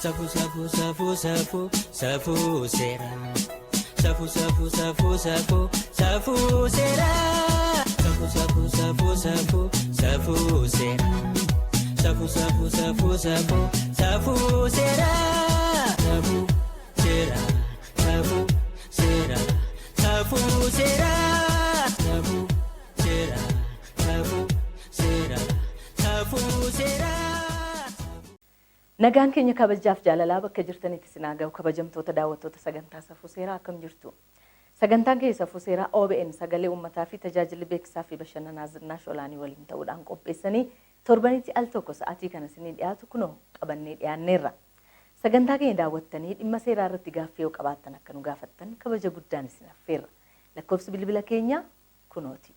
Safu safu safu safu safu sera. Safu safu safu safu safu sera. Safu safu safu safu safu sera. Safu safu safu safu safu sera. Safu sera. Safu sera. Safu sera. Safu sera. Safu sera. Safu sera. Nagaan keenya kabajaaf jaalalaa bakka jirtanitti sinaa ga'u kabajamtoota daawwattoota sagantaa Safuu Seeraa akkam jirtu. Sagantaan keenya Safuu Seeraa OBN sagalee uummataa fi tajaajila beeksisaa fi bashannanaa Zinaash Olaanii waliin ta'uudhaan qopheessanii torbanitti al tokko sa'aatii kana isinii dhiyaatu kunoo qabannee dhiyaanneerra. Sagantaa keenya daawwattanii dhimma seeraa irratti gaaffii yoo qabaattan akka nu gaafattan kabaja guddaan isin affeerra. Lakkoofsi bilbila keenya kunooti.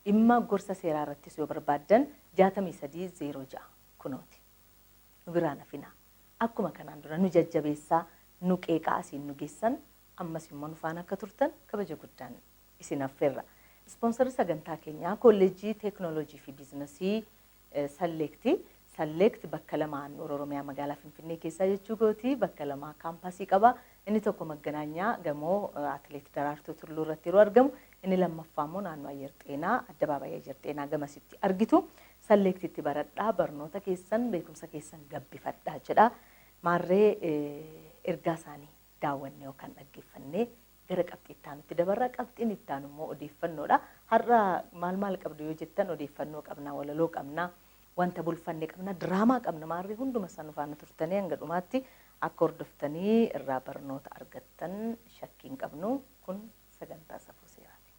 Dhimma gorsa seeraa irrattis yoo barbaaddan 6306 kunooti. Nu biraan hafina. Akkuma kanaan dura nu jajjabeessaa nu qeeqaa asiin nu geessan ammas immoo nu faana akka turtan kabaja guddaan isin affeerra. Ispoonsarri sagantaa keenyaa kolleejjii teeknooloojii fi biizinasii Salleekti. Salleekti bakka lamaan Oromiyaa magaalaa Finfinnee keessaa jechuu gooti bakka lamaa kaampaasii qaba. Inni tokko Magganaanyaa gamoo Atileet Daraartuu Tulluu irratti yeroo argamu inni lammaffaa immoo naannoo Ayyar Xeenaa Addabaabayii Ayyar Xeenaa gamasitti argitu. Salleektitti baradhaa barnoota keessan beekumsa keessan gabbifadhaa jedha. Maarree ergaa isaanii daawwannee yookaan dhaggeeffannee gara qabxii itti dabarra. Qabxiin itti aanu immoo odeeffannoodha. Har'a maal qabdu yoo jettan odeeffannoo qabna, walaloo qabna, wanta bulfannee qabna, diraamaa qabna. Maarree hunduma isaan faana turtanii hanga dhumaatti akka hordoftanii irraa barnoota argattan shakkiin qabnu. Kun sagantaa Safuu Seeraati.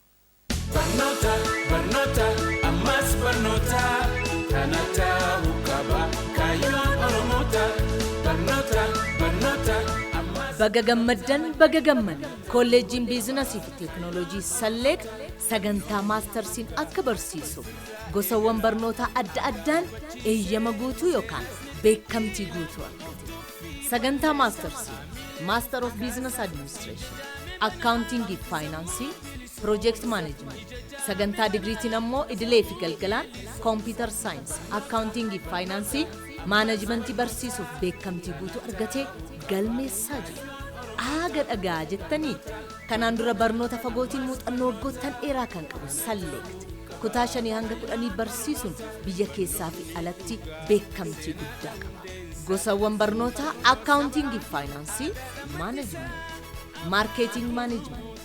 Barnoota ammas barnoota kanata hukaba kayoon oromoota barnoota ammas. Baga gammaddan kolleejjiin biizinasii fi teeknooloojii Salleek sagantaa maastarsiin akka barsiisu gosawwan barnoota adda addaan eeyyama guutuu yookaan beekamtii guutuu argate. Sagantaa maastarsii Master of Business Administration, Accounting fi Finance, Project Management. Sagantaa digriitiin ammoo idilee fi galgalaan Computer Science, Accounting fi Finance, Management barsiisuuf beekamtii guutuu argatee galmeessaa jira. Aaga dhagaa jettanii kanaan dura barnoota fagootiin muuxannoo waggoottan dheeraa kan qabu Salleekti. Kutaa 5 hanga 10 barsiisuun biyya keessaa fi alatti beekamtii guddaa qaba. Gosawwan barnoota Accounting fi Finance, Management, Marketing Management,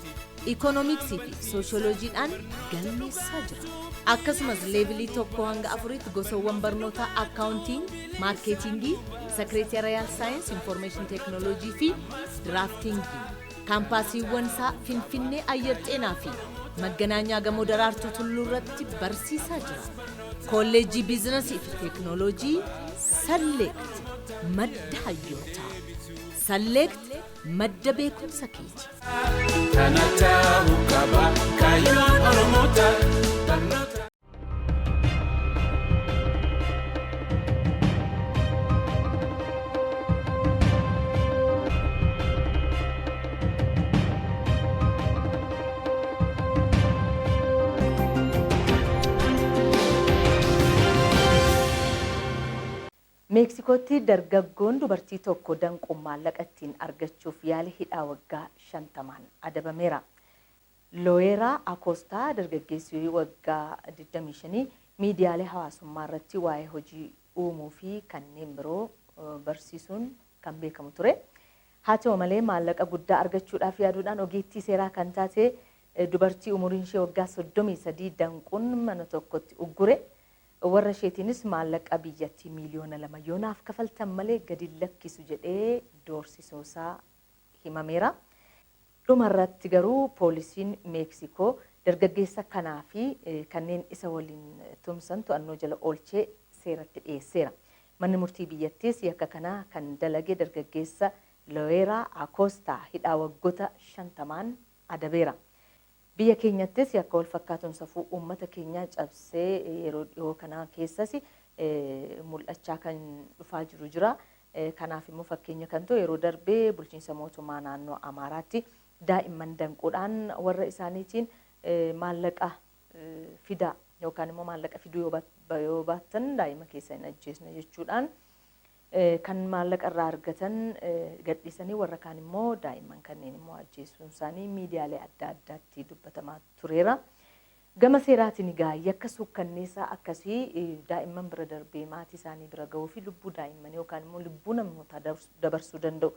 Economics fi Sociology'dhaan galmeessaa jira. Akkasumas leevilii 1 hanga 4tti gosawwan barnoota Accounting, Marketing, Secretarial Science, Information Technology fi Drafting. Kaampaasiiwwan isaa Finfinnee Ayyar Xeenaa fi Magganaanyaa gamoo Daraartuu Tulluu irratti barsiisaa jira. Kolleejjii biizinasii fi teeknooloojii Salleekti madda hayyootaa. Salleekti madda beekumsa keeti. Kanata hukaba kayoon oromoota barnoota. Meeksikootti dargaggoon dubartii tokko danquun maallaqa ittiin argachuuf yaali hidhaa waggaa 50 adabameera. Looyeraa Akoostaa dargaggeessii waggaa 25 miidiyaalee hawaasummaa irratti waa'ee hojii uumuu fi kanneen biroo barsiisuun kan beekamu ture. Haa ta'u malee maallaqa guddaa argachuudhaaf yaaduudhaan ogeettii seeraa kan taate dubartii umuriin ishee waggaa 33 danquun mana tokkotti uggure. Warra isheetiinis maallaqa biyyattii miliyoona 2 yoonaaf kafaltan malee gadi lakkisu jedhee doorsisuusaa himameera. Dhumarratti garuu poolisiin Meeksikoo dargaggeessa kanaa fi kanneen isa waliin tumsan to'annoo jala oolchee seeratti dhiyeesseera. Manni murtii biyyattiis yakka kanaa kan dalage dargaggeessa Looyeraa Akoostaa hidhaa waggoota 50 adabeera. Biyya keenyattis yakka wal fakkaatuun safuu uummata keenyaa cabsee yeroo dhiyoo kanaa keessas mul'achaa kan dhufaa jira. Kanaaf immoo fakkeenya kan ta'u yeroo darbee bulchiinsa mootummaa naannoo Amaaraatti daa'imman danquudhaan warra isaaniitiin maallaqa fiduu yoo baattan daa'ima keessa hin ajjeesna jechuudhaan kan maallaqa irraa argatan gadhiisanii warra kaan immoo daa'imman kanneen immoo ajjeesuun isaanii miidiyaalee adda addaatti dubbatamaa tureera. Gama seeraatiin egaa yakka suukkanneessaa akkasii daa'imman bira darbee maatii isaanii bira gahuu fi lubbuu daa'imman yookaan immoo lubbuu namootaa dabarsuu danda'u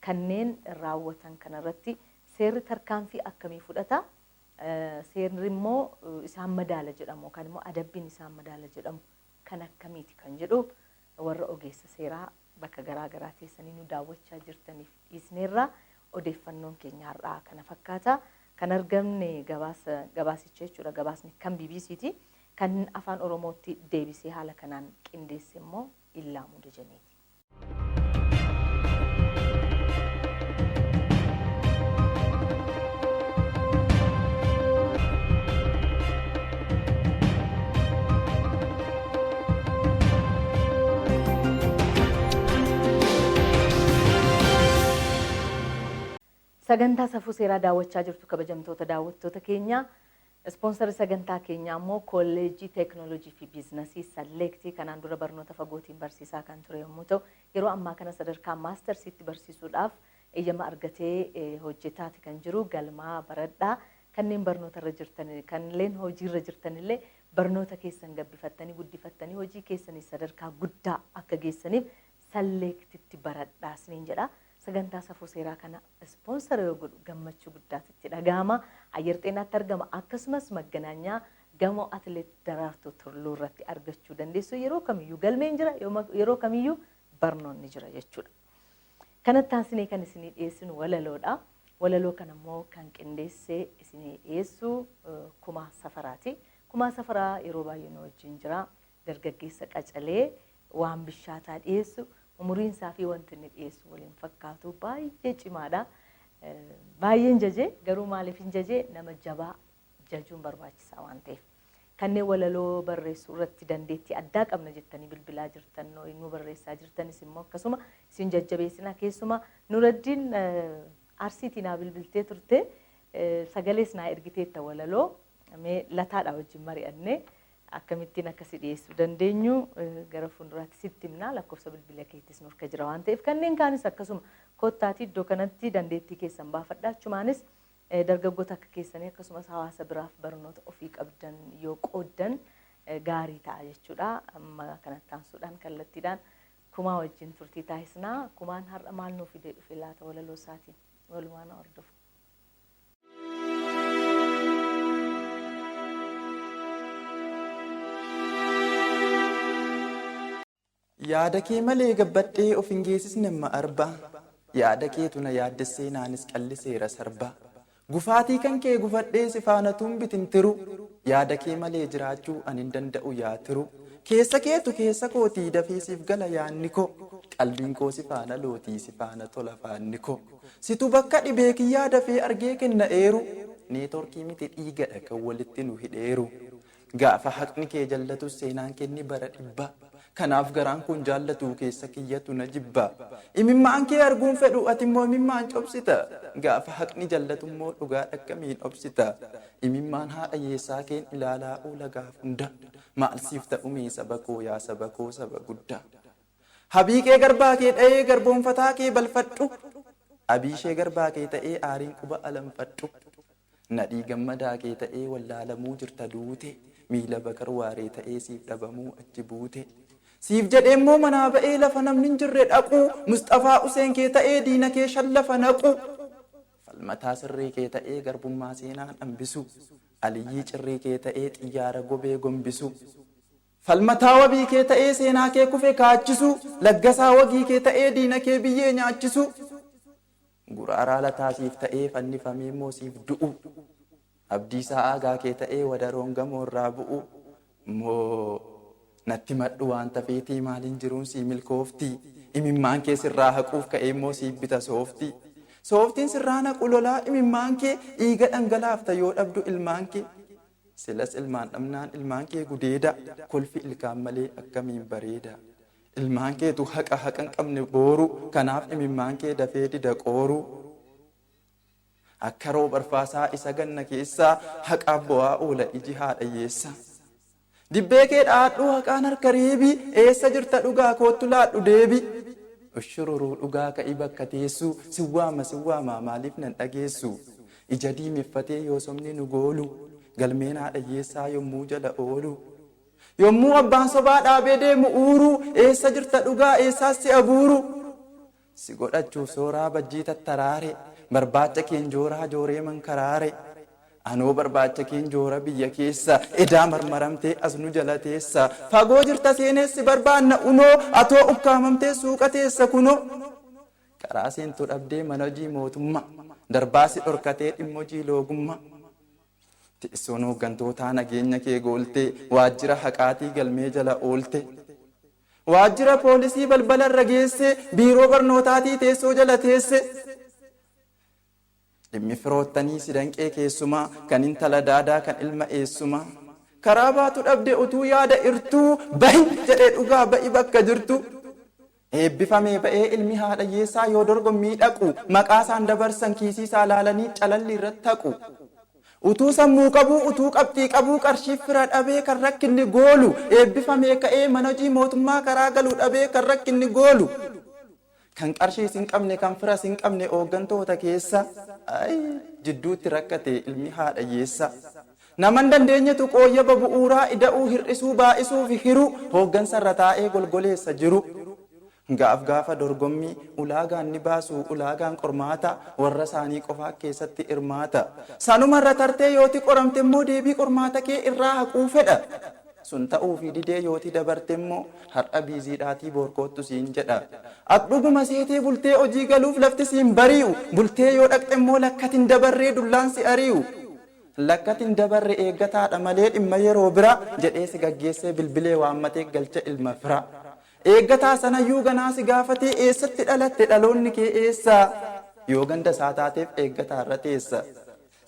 kanneen raawwatan kanarratti seerri tarkaanfii akkamii fudhata? Seerri immoo isaan madaala jedhamu yookaan immoo adabbiin isaan madaala jedhamu kan akkamiiti kan jedhu warra ogeessa seeraa bakka garaa garaa teessanii nu daawwachaa jirtaniif dhiisneerra odeeffannoon keenya har'aa kana fakkaata. Kan argamne gabaasicha jechuudha. Gabaasni kan BBCti. Kan afaan Oromootti deebisee haala kanaan qindeesse immoo Illaamuu Dajaneeti. Sagantaa safuu seeraa daawwachaa jirtu kabajamtoota daawwattoota keenya. Ispoonsarri sagantaa keenyaa immoo Kolleejjii Teekinooloojii fi Biizinasii Salleektii kanaan dura barnoota fagootiin barsiisaa kan ture yommuu ta'u, yeroo ammaa kana sadarkaa maastarsiitti barsiisuudhaaf eeyyama argatee hojjetaati kan jiru. Galmaa baradhaa kanneen barnoota irra jirtan, kanneen hojii irra jirtan illee barnoota keessan gabbifattanii guddifattanii hojii keessanii sadarkaa guddaa akka geessaniif Salleektitti baradhaa isiniin jedha. Sagantaa safuu seeraa kana ispoonsara yoo godhu gammachuu guddaatti dhagahama. Ayyar xeenaatti argama. Akkasumas Magganaanyaa gamoo Atileet Daraartuu Turluu irratti argachuu dandeessu. Yeroo kamiyyuu galmeen jira, yeroo kamiyyuu barnoonni jira jechuudha. Kanatti aansinee kan isinii dhiyeessinu walaloodha. Walaloo kana immoo kan qindeessee isinii dhiyeessu Kumaa Safaraati. Kumaa Safaraa yeroo baay'ee nu wajjin jira. Dargaggeessa qacalee waan bishaataa dhiyeessu. Umuriin isaa fi wanti inni dhiyeessu waliin fakkaatu baay'ee cimaadha. Baay'een jajee garuu maaliif hin jajee nama jabaa jajuun barbaachisaa waan ta'eef. Kanneen walaloo barreessuu irratti dandeettii addaa qabna jettanii bilbilaa jirtan nu barreessaa jirtanis immoo akkasuma isin jajjabeessina. Keessumaa Nuraddiin Arsiitii naa bilbiltee turte sagalees naa ergiteetta walaloo lataadha wajjin mari'annee akkamittiin akkasi dhiyeessuu dandeenyu gara fuulduraatti sitti himna. Lakkoofsa bilbila keettis nurka jira waan ta'eef kanneen kaanis akkasuma kottaatii iddoo kanatti dandeettii keessan baafadha. Achumaanis dargaggoota akka keessanii akkasumas hawaasa biraaf barnoota ofii qabdan yoo qooddan gaarii ta'a jechuudha. Amma kanatti aansuudhaan kallattiidhaan Kumaa wajjin turtii taasisnaa. Kumaan har'a maal nuuf fidee dhufe laata walaloo isaatiin walumaan hordofu. Yaada kee malee gabbadhee of hin geessisne amma arba. Yaada keetu na yaaddessee naanis qalliseera sarba. Gufaatii kan kee gufadhee si faana bitintiru. Yaada kee malee jiraachuu ani hin danda'u yaatiru. Keessa keetu keessa kootii dafee siif gala yaanni koo. Qalbiin koo si faana lootii si faana tola faanni koo. Situ bakka dhibee kiyyaa dafee argee kenna eeru. Neetworkii miti dhiigadha kan walitti nu hidheeru. Gaafa haqni kee jallatu seenaan kenni bara dhibba. Kanaaf garaan kun jaallatu keessa kiyyatu na jibba. Imimmaan kee arguun fedhu ati immoo imimmaan cobsita. Gaafa haqni jallatu immoo dhugaa dhakkamiin obsita. Imimmaan haadha yeessaa keen ilaalaa oola gaaf hunda. Maal siif ta'umee saba koo yaa saba koo saba guddaa. Habii kee garbaa kee dha'ee garboonfataa kee balfadhu. Abii ishee garbaa kee ta'ee aariin quba alanfadhu. Nadhii gammadaa kee ta'ee wallaalamuu jirta duute. Miila bakar waaree ta'ee siif dhabamuu achi buute. Siif jedhee immoo manaa ba'ee lafa namni hin jirre dhaqu. Mustafaa Useen kee ta'ee diina kee shallafa naqu. Falmataa sirrii kee ta'ee garbummaa seenaan hambisu. Aliyyii cirrii kee ta'ee xiyyaara gobee gombisu. Falmataa wabii kee ta'ee seenaa kee kufe kaachisu. Laggasaa wagii kee ta'ee diina kee biyyee nyaachisu. Guraaraa lataa siif ta'ee fannifamee immoo siif du'u. Abdiisaa aagaa kee ta'ee wadaroon gamoo irraa bu'u. Moo natti madhu waan tafeetii maaliin jiruun sii milkoofti. Imimmaan kee sirraa haquuf ka'ee immoo siif bita soofti. Sooftiin sirraa naqu lolaa imimmaan kee dhiiga dhangalaafta yoo dhabdu ilmaan kee. Silas ilmaan dhabnaan ilmaan kee gudeeda. Kolfi ilkaan malee akkamiin bareeda. Ilmaan keetu haqa haqan qabne booru. Kanaaf imimmaan kee dafee dida qooru. Akka rooba arfaasaa isa ganna keessaa haqaaf bo'aa oola iji haadha yeessa. Dibbee kee dhaadhuu haqaan harka reebii eessa jirta dhugaa kootu laadhu deebi. ushururuu dhugaa ka'i bakka teessu siwaama maaliif nan dhageessu ija diimeffatee yoo somni nu goolu galmeen haadha hiyyeessaa yommuu jala oolu yommuu abbaan sobaa dhaabee deemu uuru eessa jirta dhugaa eessaas si abuuru si godhachuuf sooraa bajjii tattaraare barbaacha keen jooraa jooree mankaraare anoo barbaacha keen joora biyya keessa edaa marmaramtee as nu jala teessa fagoo jirta seenessi barbaanna unoo atoo ukkaamamtee suuqa teessa kunoo karaa seentuu dhabdee mana hojii mootummaa darbaasi dhorkatee dhimma hojii loogummaa teessoon hooggantootaa nageenya kee goolte waajjira haqaatii galmee jala oolte waajjira poolisii balbala irra geesse biiroo barnootaatii teessoo jala teesse dhimmi firoottanii si danqee keessumaa kan intala daadaa kan ilma eessumaa karaa baatu dhabde utuu yaada irtuu bahi jedhee dhugaa ba'i bakka jirtu eebbifamee ba'ee ilmi haadha hiyyeessaa yoo dorgommii dhaqu maqaa isaan dabarsan kiisii isaa laalanii calalli irratti haqu utuu sammuu qabuu utuu qabxii qabuu qarshii fira dhabee kan rakkinni goolu eebbifamee ka'ee mana hojii mootummaa karaa galuu dhabee kan rakkinni goolu kan qarshii sin qabne kan fira sin qabne hooggantoota keessa jidduutti rakkate ilmi haadha hiyyeessaa naman dandeenyetu qooyyaba bu'uuraa ida'uu hir'isuu baa'isuu fi hiru hooggansa irra taa'ee golgoleessa jiru gaafa dorgommii ulaagaan ni baasu ulaagaan qormaata warra isaanii qofaa keessatti hirmaata sanuma irra tartee yooti qoramte immoo deebii qormaata kee irraa haquu fedha sun ta'uu fi didee yooti dabarte immoo har'a biiziidhaatii boorkoottu siin jedha dhuguma seetee bultee hojii galuuf lafti siin bari'u bultee yoo dhaqxe immoo lakkatiin dabarree dullaan si ari'u lakkatiin dabarre eeggataadha malee dhimma yeroo bira jedhee si gaggeessee bilbilee waammatee galcha ilma fira eeggataa sanayyuu ganaa si gaafatee eessatti dhalatte dhaloonni kee eessa yoo ganda isaa taateef eeggataa irra teessa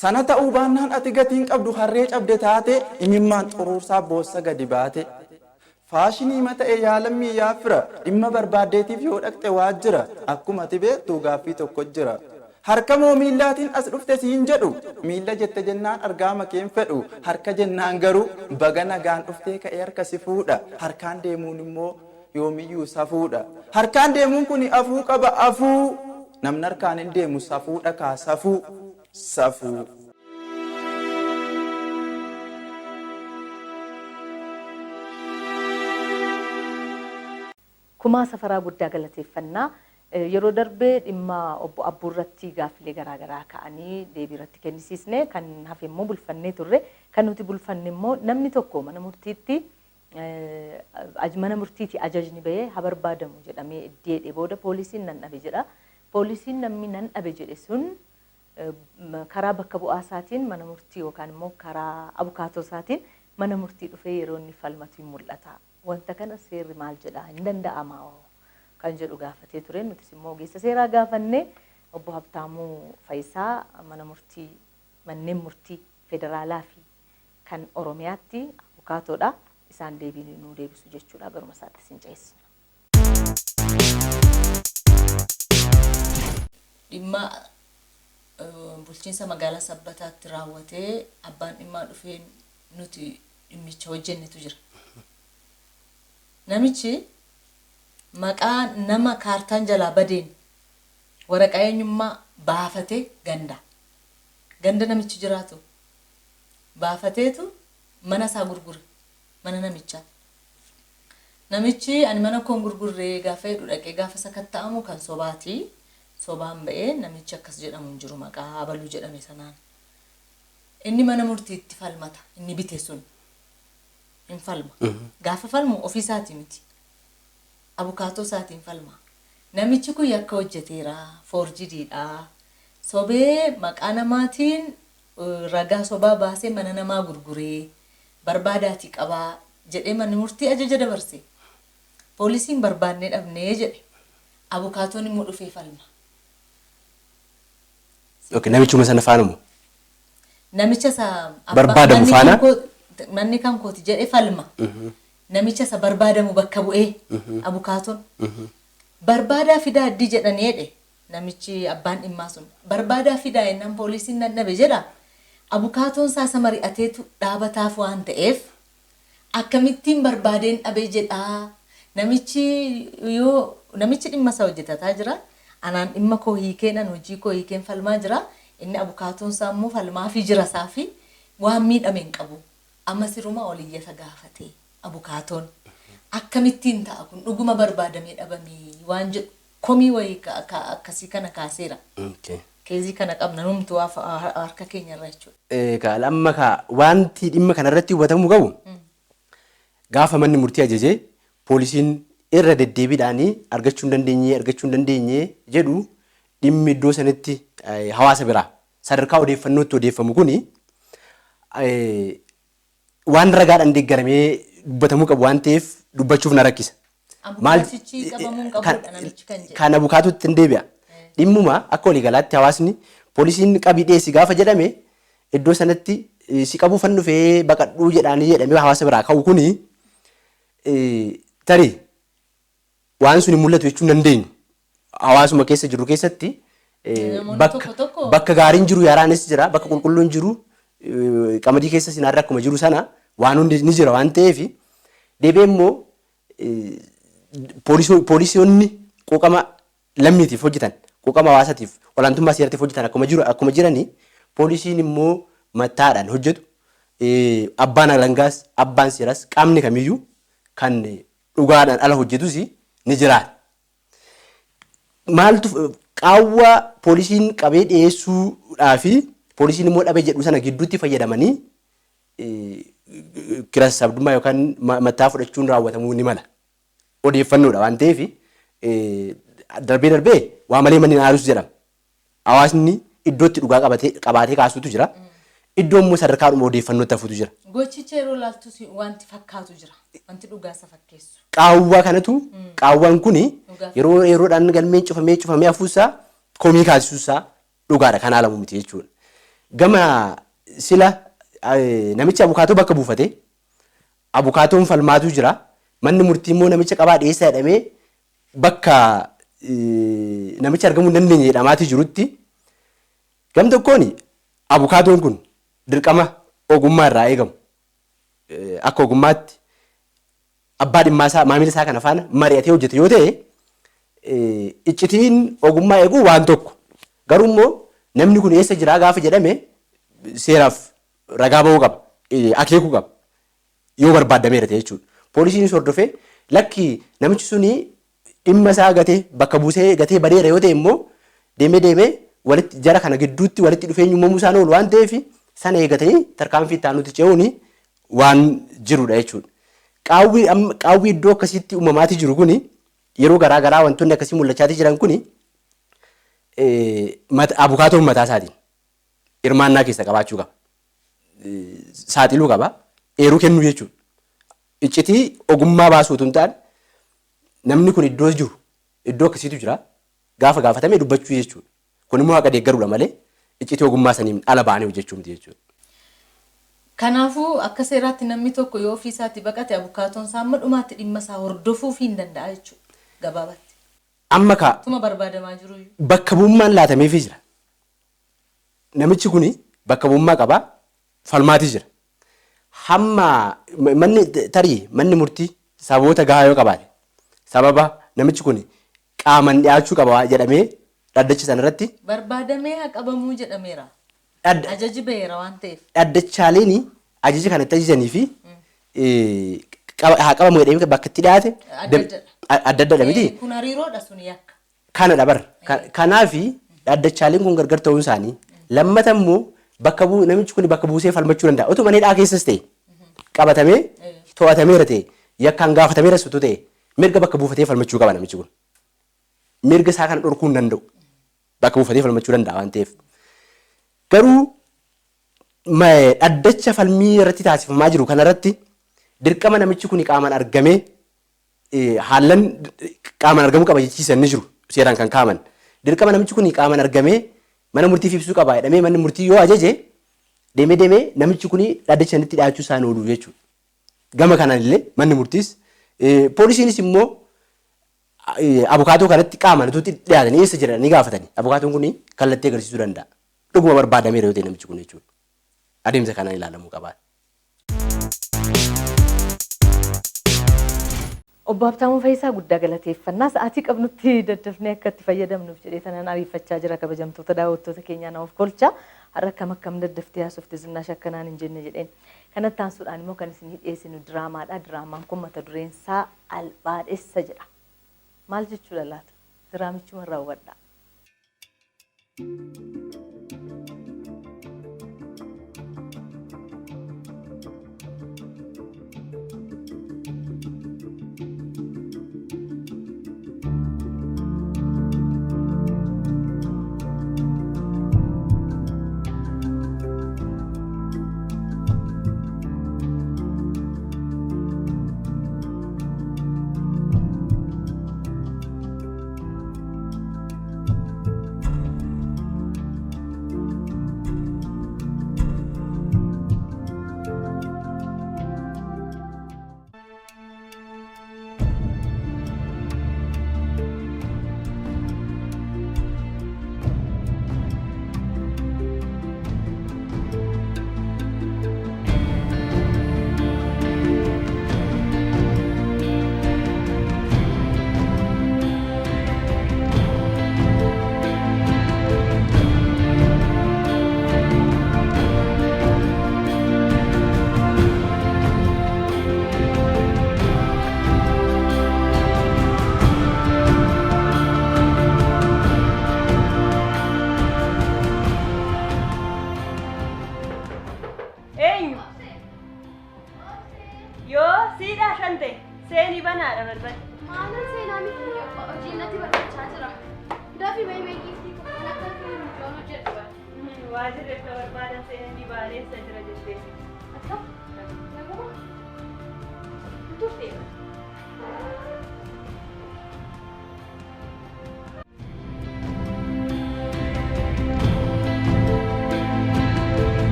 sana ta'uu baannaan ati gatiin qabdu harree cabde taate imimmaan xuruursaa boossa gadi baate faashinii mata'e yaalammii yaafira dhimma barbaaddeetiif yoo dhaqxe waajjira akkuma ati beektu gaaffii tokko jira harka moo miillaatiin as dhufte siin jedhu miilla jette jennaan argaa makeen fedhu harka jennaan garuu baga nagaan dhuftee ka'ee harka si fuudha harkaan deemuun immoo yoomiyyuu safuudha harkaan deemuun kun afuu qaba afuu namni harkaan hin deemu safuudha kaa safuu Kumaa safaraa guddaa galateeffannaa yeroo darbee dhimma obbo Abbuu irratti gaaffilee garaagaraa ka'anii deebii irratti kennisiisne kan hafe immoo bulfannee turre kan nuti bulfanne immoo namni tokko mana murtiitti mana murtiiti ajajni bahee haa barbaadamu jedhamee deedhee booda poolisiin nan dhabe jedha. Poolisiin namni nan dhabe jedhe sun karaa bakka bu'aa isaatiin mana murtii yookaan immoo karaa abukaatoo isaatiin mana murtii dhufee yeroo inni falmatu mul'ata. Wanta kana seerri maal jedha hin danda'amaa kan jedhu gaafatee ture. Nutis immoo ogeessa seeraa gaafannee obbo Habtaamuu Fayisaa mana murtii manneen murtii federaalaa fi kan Oromiyaatti abukaatoodha. Isaan deebii nuu deebisu jechuudha garuma isaatti sin ceessina. Dhimma bulchiinsa magaalaa Sabbataatti raawwatee abbaan dhimmaa dhufee nuti dhimmicha hojjennetu jira. Namichi maqaa nama kaartaan jalaa badeen waraqaa eenyummaa baafatee ganda namichi jiraatu baafateetu mana isaa gurgure. Mana namichi ani mana koon gurgurree gaafa heddu dhaqee gaafa sakatta'amu kan sobaati sobaan ba'ee namichi akkas jedhamu hin jiru maqaa Abaluu jedhame sanaan inni mana murtiitti falmata inni bite sun hin falma gaafa falmu ofii isaatii miti abukaatoo isaatiin falma namichi kun yakka hojjeteera forjidiidha sobee maqaa namaatiin ragaa sobaa baasee mana namaa gurguree barbaadaati qabaa jedhee manni murtii ajaja dabarse poolisiin barbaannee dhabnee jedhe abukaatoon immoo dhufee falma. Okay, namichuma sana faana moo? Namicha isa barbaadamu faana? Manni kan kooti jedhee falma. Namicha isa barbaadamu bakka bu'ee abukaatoon barbaadaa fidaa addii jedhanii jedhe namichi abbaan dhimmaa sun barbaadaa fidaa ennaan poolisiin nan dhabe jedha. Abukaatoon isaa mari'ateetu dhaabataaf waan ta'eef akkamittiin barbaadeen dhabe jedhaa namichi dhimma isaa hojjetataa jira. Anaan dhimma koo hiikeenan hojii koo hiikeen falmaa jira. Inni abukaatoon isaa immoo falmaa fi jira isaa fi waan miidhame hin qabu. Amma siruma oliyyata gaafatee abukaatoon akkamittiin ta'a kun dhuguma barbaadamee dhabamee waan jedhu komii wayii akkasii kana kaaseera. Keezii kana qabna numtu harka keenya irra jechuudha. Amma wanti dhimma kanarratti hubatamuu qabu gaafa manni murtii ajajee poolisiin irra deddeebiidhaan argachuu hin dandeenye jedhu dhimmi iddoo sanatti hawaasa biraa sadarkaa odeeffannootti odeeffamu kuni waan ragaadhaan deeggaramee dubbatamuu qabu waan ta'eef dubbachuuf na rakkisa. Kan abukaatuutti hin deebi'a. Dhimmuma akka waliigalaatti hawaasni poolisiin qabii dhiyeessi gaafa jedhame iddoo sanatti si qabuuf fan dhufee baqadhuu jedhamee hawaasa biraa ka'u kuni tarii waan sun hin mul'atu jechuu hin dandeenyu. Hawaasuma keessa jiru keessatti bakka gaariin jiru yaaraanis jira, bakka qulqulluun jiru qamadii keessa sinaarra akkuma jiru sana waan hundi ni jira waan ta'eef deebi'ee immoo poolisoonni quuqama lammiitiif hojjetan, quuqama hawaasaatiif, olaantummaa seeraatiif hojjetan akkuma jiranii poolisiin immoo mattaadhaan hojjetu. Abbaan alangaas abbaan seeras qaamni kamiyyuu kan dhugaadhaan ala hojjetus ni jiraata. Maaltu qaawwa poolisiin qabee dhiyeessuudhaa fi poolisiin immoo dhabee jedhu sana gidduutti fayyadamanii kirassabdummaa yookaan mattaa fudhachuun raawwatamuu ni mala. Odeeffannoodha waan ta'eef darbee waa malee manni haarus jedhama. Hawaasni iddootti dhugaa qabaatee kaasutu jira. Iddoo immoo sadarkaadhuma odeeffannootti hafuutu jira. Gochicha yeroo laaltu wanti fakkaatu jira. Wanti dhugaasa fakkeessu. Qaawwaa kanatu qaawwaan kuni yeroodhaan galmeen cufamee hafuusaa komii kaasisuusaa dhugaadha kan haalamu miti jechuudha. Gama sila namichi abukaatoo bakka buufate abukaatoon falmaatu jira. Manni murtii immoo namicha qabaa dhiyeessaa jedhamee bakka namicha argamuu hin dandeenye jedhamaatii jirutti gam tokkoon abukaatoon kun dirqama ogummaa irraa eegamu. Akka ogummaatti abbaa dhimmaa isaa maamila isaa kana faana mari'atee hojjete yoo ta'e iccitiin ogummaa eeguu waan tokko. Garuu immoo namni kun eessa jiraa gaafa jedhame seeraaf ragaa bahuu qaba. Akeekuu qaba. Yoo barbaadameera ta'e jechuudha. Poolisiinis hordofee lakki namichi suni dhimma isaa gatee bakka buusee gatee badeera yoo ta'e immoo deemee walitti jara kana gidduutti walitti dhufeenyi uumamuu isaan oolu waan ta'eef sana eegatanii tarkaanfii itti aanutti ce'uun waan jirudha jechuudha. Qaawwi iddoo akkasitti uumamaatii jiru kuni yeroo garaa wantoonni akkasii mul'achaatii jiran kuni abukaatoon mataa isaatiin hirmaannaa keessa qabaachuu qaba. Saaxiluu qaba. Eeruu kennuu jechuudha. Iccitii ogummaa baasuutu hin taane namni kun iddoo jiru iddoo akkasiitu jira gaafa gaafatamee dubbachuu jechuudha. Kun immoo haqa deeggaruudha malee iccitii ogummaa saniin ala baanee hojjechuu miti jechuudha. Kanaafuu akka seeraatti namni tokko yoo ofii isaatti baqate abukaatoon isaa amma dhumaatti dhimma isaa hordofuuf hin danda'a jechuudha gabaabatti. Amma tuma barbaadamaa jiru. Bakka bu'ummaan laatameefii jira. Namichi kuni bakka bu'ummaa qabaa falmaatii jira. Hamma manni murtii saboota gahaa yoo qabaate sababa namichi kuni qaaman dhiyaachuu qaba jedhamee dhaddacha sanarratti barbaadamee haa qabamuu jedhameera. Ajaji baheera waan ta'eef. Dhaddachaaleen ajaja kanatti ajajanii fi haa qabamu jedhamee bakka itti dhiyaate adda adda miti. Kun hariiroodha sun yakka. Kanadha bara. Kanaaf dhaddachaaleen kun gargar ta'uun isaanii lammata immoo namichi kun bakka buusee falmachuu danda'a. Otoo maneedhaa keessas ta'e qabatamee to'atameera ta'e yakkaan gaafatameera sutu ta'e mirga bakka buufatee falmachuu qaba namichi kun. Mirga isaa kana dhorkuu hin danda'u. Bakka buufatee falmachuu danda'a waan ta'eef. Garuu dhaddacha falmii irratti taasifamaa jiru kanarratti dirqama namichi kun qaaman argamee haallan qaaman argamuu qaba jechiisan ni jiru seeraan kan kaaman. Dirqama namichi kun qaaman argamee mana murtiif ibsuu qaba jedhamee manni murtii yoo ajaje deemee namichi kun dhaddacha sanatti dhiyaachuu isaan oolu jechuudha. Gama kanaan illee manni murtiis poolisiinis immoo abukaatoo kanatti qaaman utuutti dhiyaatanii eessa jiran ni gaafatanii abukaatoon kun kallattii agarsiisuu danda'a. Dhuguma barbaadameera yoo ta'e namichi kun jechuudha. Adeemsa kanaan ilaalamuu qaba. Obbo Habtaamuu Fayyisaa guddaa galateeffannaa sa'aatii qabnutti daddafnee akka itti fayyadamnuuf jedhee tanan ariifachaa jira kabajamtoota daawwattoota keenyaa naaf kolcha har'a akkam daddaftee haasofte Zinnaash akkanaan hin jenne jedheen kanatti aansuudhaan immoo kan isin dhiyeessinu diraamaadha. Diraamaan kun mata dureen isaa Albaadhessa jedha. Maal jechuudha laata? Diraamichuma raawwadha.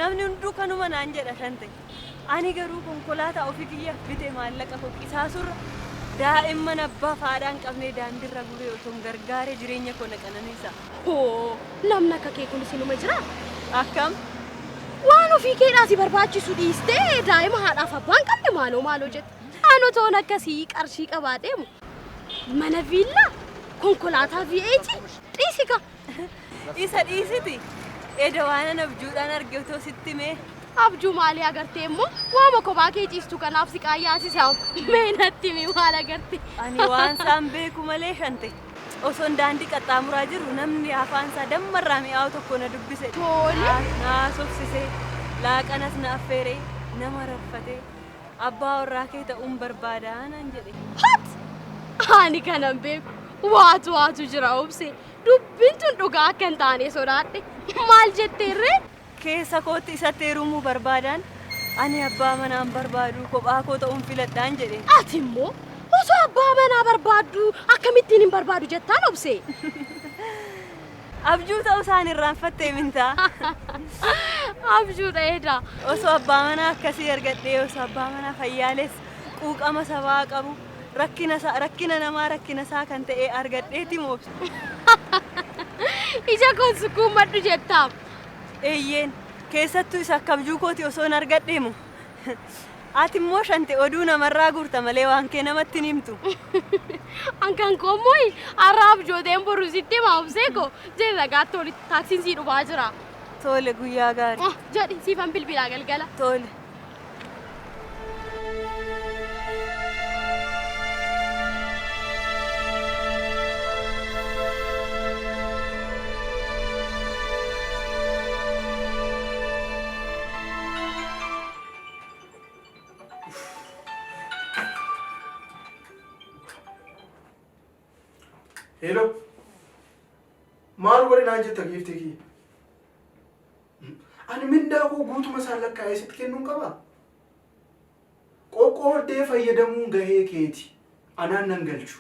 Namni hunduu kanuma naan jedha shante. Ani garuu konkolaataa ofii kiyya bitee maallaqa foqqisaa surra daa'imman abbaa faadhaan qabnee daandiirra guree otoo gargaaree jireenya koo naqananiisa. Hoo namni akka kee kun isinuma jira? Akkam? Waan ofii keedhaa si barbaachisu dhiistee daa'ima haadhaaf abbaan qabne maaloo jette. Ani otoon akkasii qarshii qabaa deemu mana viillaa konkolaataa V8 dhiisika. Isa dhiisiti. Eda waan abjuudhaan arge otoo sitti mee. Abjuu maalii agartee immoo waama kophaa kee ciistu kanaaf si qaayyaasisaa mee natti mi maal agarte? Ani waan isaan beeku malee shante. Osoon daandii qaxxaamuraa jiru namni afaan isaa dammarraa mi'aawu tokko na dubbise. Tole. Na soksisee laaqanas na affeeree nama raffatee abbaa warraa kee ta'uun barbaada naan jedhe. Hat! Ani kanan beeku waatu jira obse. Dubbiin tun dhugaa akka hin taane sodaadhe. Maal jetteerree? Keessa kootti isatti heerumuu barbaadan ani abbaa manaan barbaadu kophaa koo ta'uun filadhaan jedhe. Ati immoo osoo abbaa manaa barbaaddu akkamittiin hin barbaadu jettaan obse? Abjuu ta'uu isaan irraanfattee mintaa. Abjuu dheedaa. Osoo abbaa manaa akkasii argadhee osoo abbaa manaa fayyaales quuqama sabaa qabu rakkina namaa rakkina isaa kan ta'e argadheeti moobsu. Ija koon sukkuumadhu jettaam. Eeyyeen keessattuu isa akka abjuu kooti osoo hin argadheemu. Ati immoo shante oduu namarraa guurta malee waan kee namatti hin himtu. Ankan koommoo har'a abjooteen boru sitti himaa obseeko jeera gaatti olitti taaksiin sii dhufaa jira. Tole guyyaa gaarii. Jedhi siifan bilbilaa galgala. Tole. Hello. Maal wali naan jetta giifte kiyya? Ani mindaa koo guutuma isaan lakkaa'ee sitti kennuun qaba. Qoqqooddee fayyadamuun gahee keeti. Anaan nan galchu.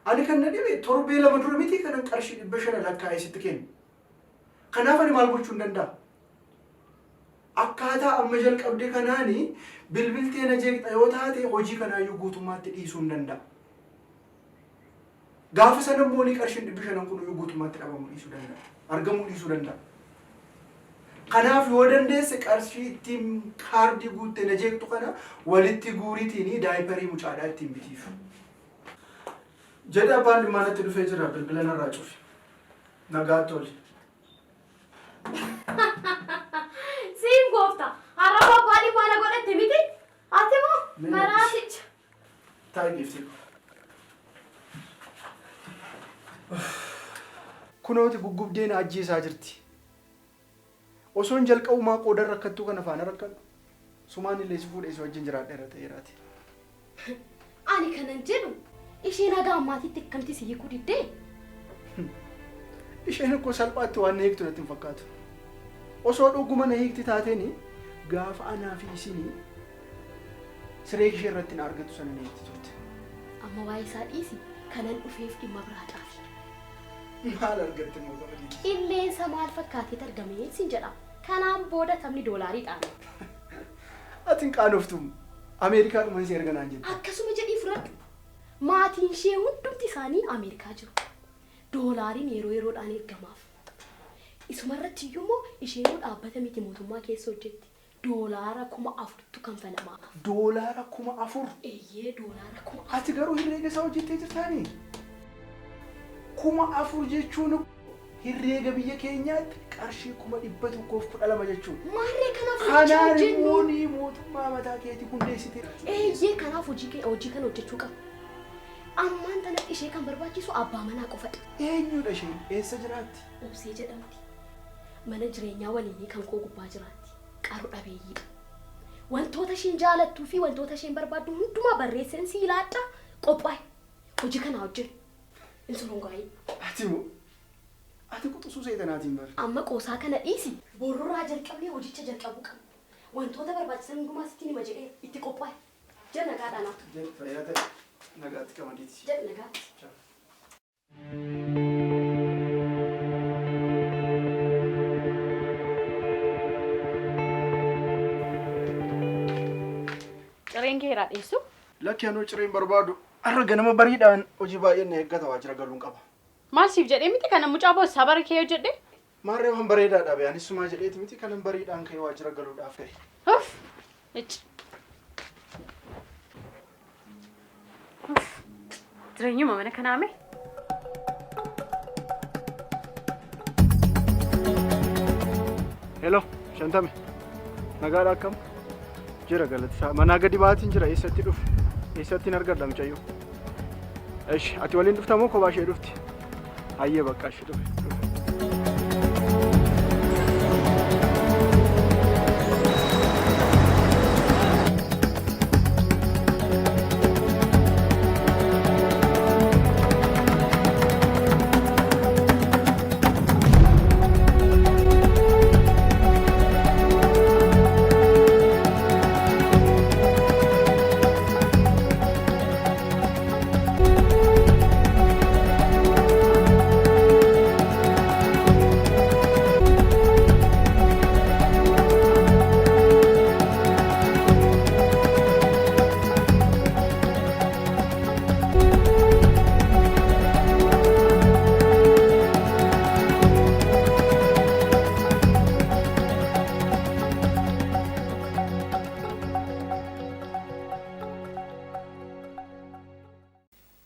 Ani kan na dhibe torbee lama dura miti kanan qarshii 500 lakkaa'ee sitti kennu. Kanaaf ani maal gochuu hin danda'a? Akkaataa amma jalqabde kanaani bilbiltee na jeeqxa yoo taate hojii kanaayyuu guutummaatti dhiisuu hin danda'a. Gaafa sana immoo ni qarshiin 500 kun guutummaatti dhabamuu dhiisuu danda'a. Argamuu dhiisuu danda'a. Kanaaf yoo dandeesse qarshii ittiin kaardii guuttee na jeeqxu kana walitti guuriitiin daayiparii mucaadhaa ittiin bitiif. Jedha abbaan dhimmaa natti dhufee jira bilbila narraa cufi. Nagaatti oli. Siin goofta. Har'a abbaan dhimmaa na godhatte miti? Ati moo maraaticha? Taa'ii geeftii. Kunooti guggubdeen ajjeesaa jirti. Osoon jalqabumaa qoodan rakkattuu kana faana rakkadhu. Sumaan illee si fuudhee si wajjin jiraadheera ta'eeraati. Ani kanan jedhu isheen haga ammaatitti akkamti si hiikuu diddee? Isheen akkoo salphaatti waan na hiiktu natti hin fakkaatu. Osoo dhuguma na hiikti taateen gaafa anaa fi isinii siree ishee irratti na argatu sana na hiikti turte. Amma waa'ee isaa dhiisi kanan dhufeef dhimma biraadhaafi. Maal argatte immoo gama dhiisi? Qilleensa maal fakkaatee argamee sin jedha. Kanaan booda taphni doolaariidhaan. Ati hin qaanoftu. Ameerikaa dhuman si erga naan jette. Akkasuma jedhii fudhadhu. Maatiin ishee hundumti isaanii Ameerikaa jiru. Doolaariin yeroo yeroodhaan ergamaaf. Isumarratti iyyuu isheen dhaabbata miti mootummaa keessa hojjetti. Doolaara 4,000 kanfalamaa. Doolaara 4,000? Eeyyee doolaara 4,000. Ati garuu herreega isaa hojjettee jirtaanii? 4,000 jechuun herreega biyya keenyaatti qarshii 112 jechuudha. Maarree kanaaf kanaan immoo mootummaa mataa keetii hundeessite. Eeyyee kanaaf hojii kana hojjechuu qaba. Ammaan tanatti ishee kan barbaachisu abbaa manaa qofadha. Eenyudha isheen? Eessa jiraatti? Obsee jedhamti. Mana jireenyaa waliinii kan koo gubbaa jiraatti. Qaru dhabeeyyiidha. Wantoota isheen jaalattuu fi wantoota isheen barbaaddu hundumaa barreesseen si ilaadha. Qophaa'e. Hojii kana hojjedhu. Insurongaayii. Ati moo? Ati quxisuu seetanaatiin bara. Amma qoosaa kana dhiisi. Borroraa jalqabnee hojicha jalqabuu qabna. Wantoota barbaachisan hundumaa sitti nima jedhee itti qophaa'e. Jala nagaadhaan haatu. Fayyaa ta'e. Nagaatti qamadiiti. Jala nagaatti. Cireen kee irraa dhiyeessu? Lakki anuu cireen barbaadu. Har'a ganama bariidhaan hojii baay'een na eeggata waajjira galuun qaba. Maal siif jedhee miti kana mucaa boossaa bara kee hojjedhe? Maarree waan bareedaadha beeyaanis sumaa jedheeti miti kanan bariidhaan ka'ee waajjira galuudhaaf ta'e. Uff! Jireenyuma mana kanaa mee? Hello, Shantame. Nagaadha akkam? Jira galatisaa. Manaa gadi baatiin jira eessatti dhufu? Eessatti hin argadha mucayyoo? Eesh, ati waliin dhufta moo kophaa ishee dhufti? Hayyee bakka ishee dhufe.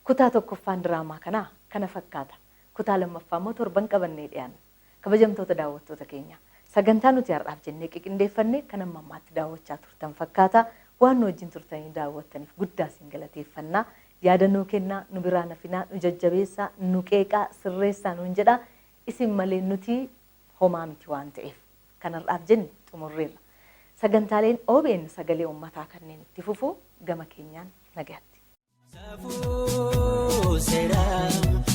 Kutaa tokkoffaan diraamaa kanaa kana fakkaata. Kutaa lammaffaa immoo torban qabannee dhiyaanna. Kabajamtoota daawwattoota keenya. Sagantaa nuti har'aaf jennee qindeeffannee kan amma ammaatti daawwachaa turtan fakkaata. Waan nu wajjin turtanii daawwattaniif guddaa isin galateeffannaa. Yaadannoo kennaa, nu biraa nafinaa, nu jajjabeessaa, nu qeeqaa, sirreessaa nuun jedhaa. Isin malee nuti homaa miti waan ta'eef. Kan har'aaf jenne xumurreerra. Sagantaaleen OBN sagalee uummataa kanneen itti fufuu gama keenyaan nagaatti.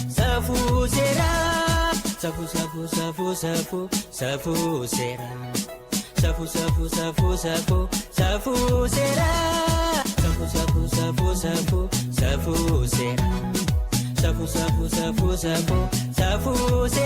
Safuu seeraa Safu safu safu safu safu sera. Safu safu safu safu safu sera. Safu safu safu safu safu sera. Safu safu safu safu safu sera.